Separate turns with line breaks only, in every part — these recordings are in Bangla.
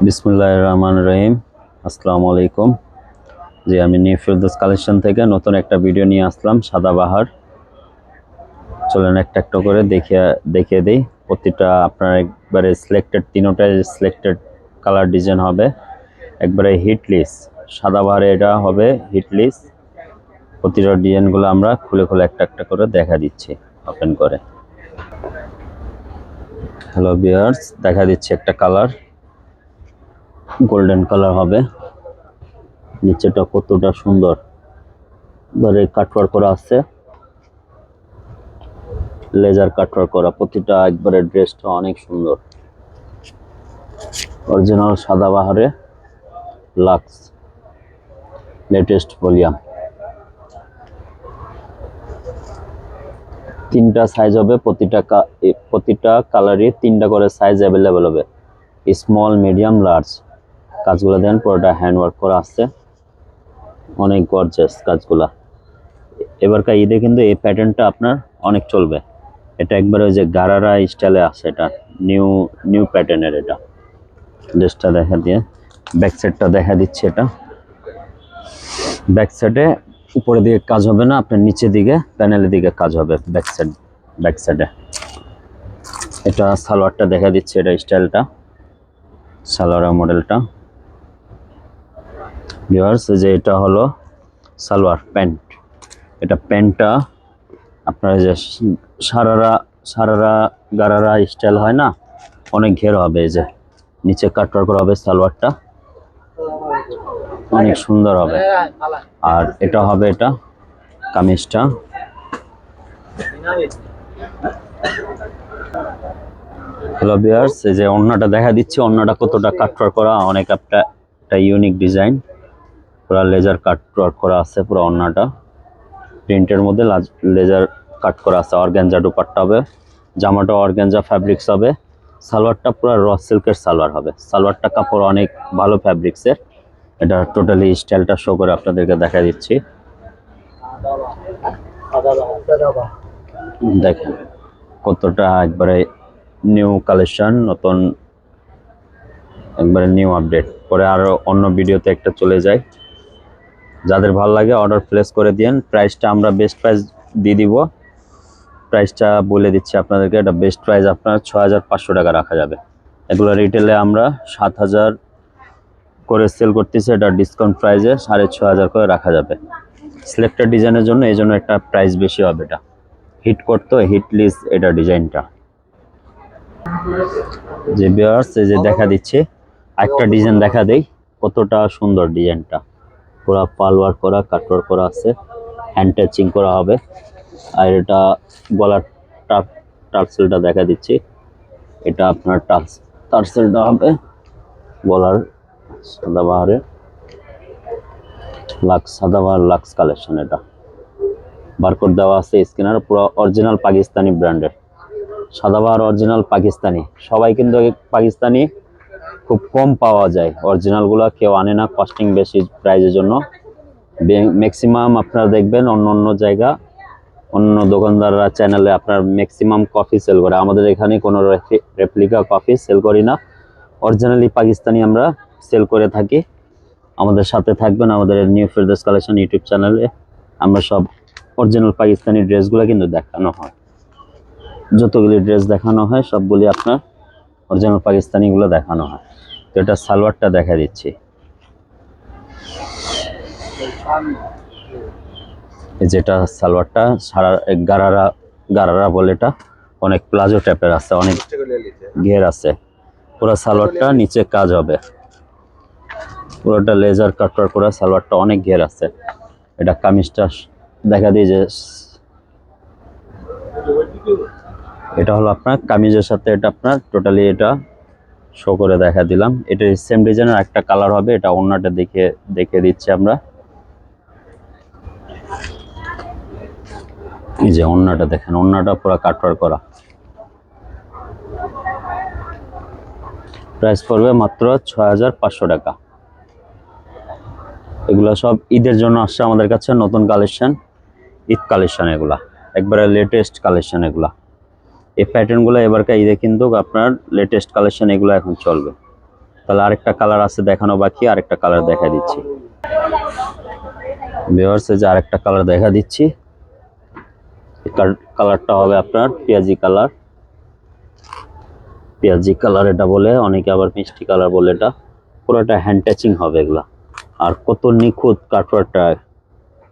বিসমিল্লাহির রহমানির রহিম। আসসালামু আলাইকুম। জি, আমি নিউ ফেরদৌস কালেকশন থেকে নতুন একটা ভিডিও নিয়ে আসলাম, সাদাবাহার। চলেন একটা একটা করে দেখিয়ে দিই। প্রতিটা আপনার একবারে সিলেক্টেড, তিনোটাই সিলেক্টেড কালার ডিজাইন হবে, একবারে হিটলিস সাদাবাহারে এটা হবে হিটলিস। প্রতিটা ডিজাইনগুলো আমরা খুলে খুলে একটা একটা করে দেখা দিচ্ছি ওপেন করে। হ্যালো ভিউয়ার্স, দেখা দিচ্ছি একটা কালার গোল্ডেন কালার হবে। নিচেটা কতটা সুন্দর এবারে কাটওয়ার্ক করা আছে, লেজার কাটওয়ার্ক করা। প্রতিটা একবারে ড্রেসটা অনেক সুন্দর, অরিজিনাল সাদাবাহারে লাক্স লেটেস্ট ভলিউম। তিনটা সাইজ হবে, প্রতিটা কালারই তিনটা করে সাইজ অ্যাভেলেবেল হবে, স্মল, মিডিয়াম, লার্জ। কাজগুলো দেন পুরোটা হ্যান্ডওয়ার্ক করা আছে, অনেক গর্জাস কাজগুলা। এবারকার ঈদে কিন্তু এই প্যাটার্নটা আপনার অনেক চলবে। এটা একবারে ওই যে গারারা স্টাইলে আছে, এটা নিউ প্যাটার্নের। এটা ড্রেসটা দেখা দিয়ে ব্যাক সাইডটা দেখা দিচ্ছে। এটা ব্যাক সাইডে উপরে দিকে কাজ হবে না, আপনার নিচের দিকে প্যানেলের দিকে কাজ হবে ব্যাক সাইডে। এটা সালোয়ারটা দেখা দিচ্ছে, এটা স্টাইলটা সালোয়ার মডেলটা। ভিউয়ার্স, যে এটা হলো সালোয়ার প্যান্ট। এটা প্যান্টটা আপনার যে সারারা গারারা স্টাইল হয় না, অনেক ঘের হবে। এই যে নিচে কাটওয়ার্ক করা হবে, সালোয়ারটা অনেক সুন্দর হবে। আর এটা হবে এটা কামিজটা। হ্যালো ভিউয়ার্স, এই যে ওড়নাটা দেখা দিচ্ছি, ওড়নাটা কতটা কাটওয়ার্ক করা, অনেক একটা ইউনিক ডিজাইন। পুরো লেজার কাটওয়ার্ক করা আছে, পুরো ওড়নাটা প্রিন্টের মধ্যে লেজার কাট করা আছে। অর্গানজা দুপাট্টা হবে, জামাটা অর্গানজা ফ্যাব্রিক্স হবে। সালোয়ারটা পুরো র সিল্কের সালোয়ার হবে। সালোয়ারটা কাপড় অনেক ভালো ফ্যাব্রিক্সের। এটা টোটালি স্টাইলটা শো করে আপনাদেরকে দেখা দিচ্ছি। দেখেন কতটা একবারে নিউ কালেকশন, নতুন একবারে নিউ আপডেট। পরে আরো অন্য ভিডিওতে একটা চলে যায়। যাদের ভালো লাগে অর্ডার প্লেস করে দিন। প্রাইসটা আমরা বেস্ট প্রাইস দিয়ে দিব। প্রাইসটা বলে দিচ্ছি আপনাদেরকে, এটা বেস্ট প্রাইস আপনার 6500 টাকা রাখা যাবে। এগুলো রিটেলে আমরা 7000 করে সেল করতেছি, এটা ডিসকাউন্ট প্রাইসে 6500 করে রাখা যাবে। সিলেক্টেড ডিজাইনের জন্য এই জন্য একটা প্রাইস বেশি হবে। এটা হিট করতো, হিটলিস এটা ডিজাইনটা। যে ভিউয়ার্স, এই যে দেখা দিচ্ছে একটা ডিজাইন দেখা দেই, কতটা সুন্দর ডিজাইনটা। পুরা পালওয়ার করা, কাটওয়ার্ক করা আছে, হ্যান্ড টাচিং করা হবে। আর এটা গলার টার্সেলটা দেখা দিচ্ছি, এটা আপনার টার্সেলটা হবে গলার সাদাবাহারে সাদাবাহার লাক্স কালেকশন। এটা বারকোড দেওয়া আছে স্ক্যানার, পুরো অরিজিনাল পাকিস্তানি ব্র্যান্ডের সাদাবাহার, অরিজিনাল পাকিস্তানি। সবাই কিন্তু পাকিস্তানি খুব কম পাওয়া যায়, অরিজিনালগুলো কেউ আনে না, কস্টিং বেশি প্রাইসের জন্য। ম্যাক্সিমাম আপনারা দেখবেন অন্য জায়গা, অন্য দোকানদাররা চ্যানেলে আপনার ম্যাক্সিমাম কফি সেল করে। আমাদের এখানে কোনো রেপ্লিকা কফি সেল করি না, অরিজিনালি পাকিস্তানি আমরা সেল করে থাকি। আমাদের সাথে থাকবেন আমাদের নিউ ফেরদৌস কালেকশন ইউটিউব চ্যানেলে। আমরা সব অরিজিনাল পাকিস্তানি ড্রেসগুলো কিন্তু দেখানো হয়, যতগুলি ড্রেস দেখানো হয় সবগুলি আপনার অরিজিনাল পাকিস্তানিগুলো দেখানো হয়। তো এটা সালোয়ারটা দেখা দিচ্ছি, যেটা সালোয়ারটা সারা গারারা বলে। এটা অনেক প্লাজো টাইপের আছে, অনেক ঘের আছে। পুরো সালোয়ারটা নিচে কাজ হবে, পুরোটা লেজার কাটওয়ার্ক করা। সালোয়ারটা অনেক ঘের আছে। এটা কামিজটা দেখা দিই, যে এটা হলো আপনার কামিজের সাথে, এটা আপনার টোটালি এটা শো করে দেখা দিলাম। এটা সেম ডিজাইনের একটা কালার হবে। এটা ওড়নাটা দেখে দিচ্ছি আমরা। এই যে ওড়নাটা দেখেন, ওড়নাটা পুরো কাটওয়ার্ক করা। প্রাইস পড়বে মাত্র 6500 টাকা। এগুলো সব ঈদের জন্য আসছে আমাদের কাছে, নতুন কালেকশন, ঈদ কালেকশন। এগুলা একবারে লেটেস্ট কালেকশন। এগুলা এই প্যাটার্নগুলো এবারকার ঈদে কিন্তু আপনার লেটেস্ট কালেকশন, এগুলো এখন চলবে। তাহলে আরেকটা কালার আছে দেখানো বাকি, আরেকটা কালার দেখা দিচ্ছি ভিউয়ার্স। যে আরেকটা কালার দেখা দিচ্ছি, কালারটা হবে আপনার পেঁয়াজি কালার। পেঁয়াজি কালার এটা বলে, অনেকে আবার মিষ্টি কালার বলে। এটা পুরোটা হ্যান্ড টাচিং হবে এগুলা। আর কত নিখুঁত কাটওয়ার্কটা,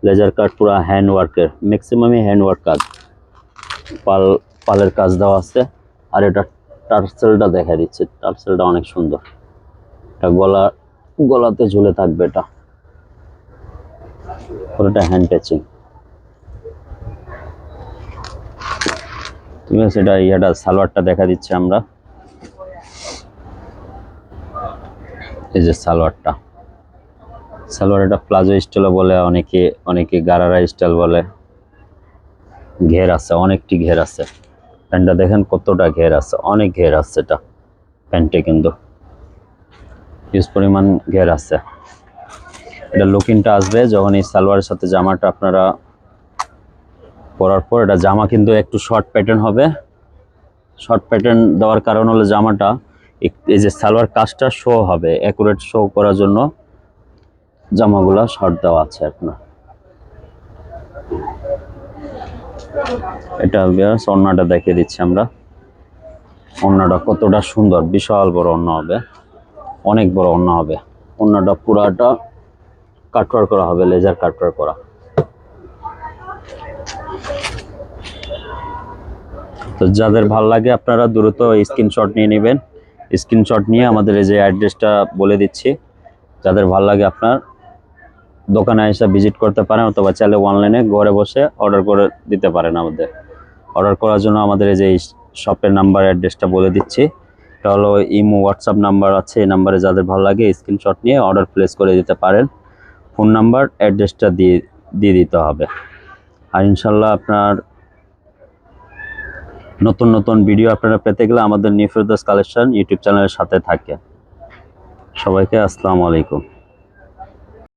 লেজার কাট, পুরো হ্যান্ড ওয়ার্কের, ম্যাক্সিমামই হ্যান্ড ওয়ার্ক কাজ, পালের কাজ দেওয়া আছে। আর এটা টার্সেলটা দেখা দিচ্ছে, টার্সেলটা অনেক সুন্দর। এটা গলাতে ঝুলে থাকবে, এটা পুরোটা হ্যান্ড টাচিং। ঠিক আছে, এটা সালোয়ারটা দেখা দিচ্ছে আমরা। এই যে সালোয়ারটা, সালোয়ার এটা প্লাজো স্টাইলও বলে, অনেকে গারারা স্টাইল বলে। ঘের আছে, অনেকটি ঘের আছে। প্যান্টটা দেখেন কতটা ঘের আছে, অনেক ঘের আছে। এটা প্যান্টে কিন্তু হিউজ পরিমাণ ঘের আছে। এটা লুকিংটা আসবে যখন এই সালোয়ারের সাথে জামাটা আপনারা পরার পর। এটা জামা কিন্তু একটু শর্ট প্যাটার্ন হবে। শর্ট প্যাটার্ন দেওয়ার কারণ হলো জামাটা এই যে সালোয়ার কাজটা শো হবে, অ্যাকুরেট শো করার জন্য জামাগুলা শর্ট দেওয়া আছে আপনার। এটা ওড়নাটা দেখিয়ে দিচ্ছি আমরা। ওড়নাটা কতটা সুন্দর, বিশাল বড় ওড়না হবে, অনেক বড় ওড়না হবে। ওড়নাটা পুরাটা কাটওয়ার্ক করা হবে, লেজার কাটওয়ার্ক করা। তো যাদের ভালো লাগে আপনারা দ্রুত স্ক্রিনশট নিয়ে নেবেন। স্ক্রিনশট নিয়ে আমাদের এই যে অ্যাড্রেসটা বলে দিচ্ছি, যাদের ভালো লাগে আপনার দোকানে এসে ভিজিট করতে পারেন, অথবা চাইলে অনলাইনে ঘরে বসে অর্ডার করে দিতে পারেন। আমাদের অর্ডার করার জন্য আমাদের এই যে শপের নাম্বার, অ্যাড্রেসটা বলে দিচ্ছি। এটা হলো ইমো, হোয়াটসঅ্যাপ নাম্বার আছে, এই নাম্বারে যাদের ভালো লাগে স্ক্রিনশট নিয়ে অর্ডার প্লেস করে দিতে পারেন। ফোন নাম্বার, অ্যাড্রেসটা দিয়ে দিতে হবে। আর ইনশাল্লাহ আপনার নতুন নতুন ভিডিও আপনারা পেতে গেলে আমাদের নিউ ফেরদৌস কালেকশন ইউটিউব চ্যানেলের সাথে থাকে। সবাইকে আসসালামু আলাইকুম।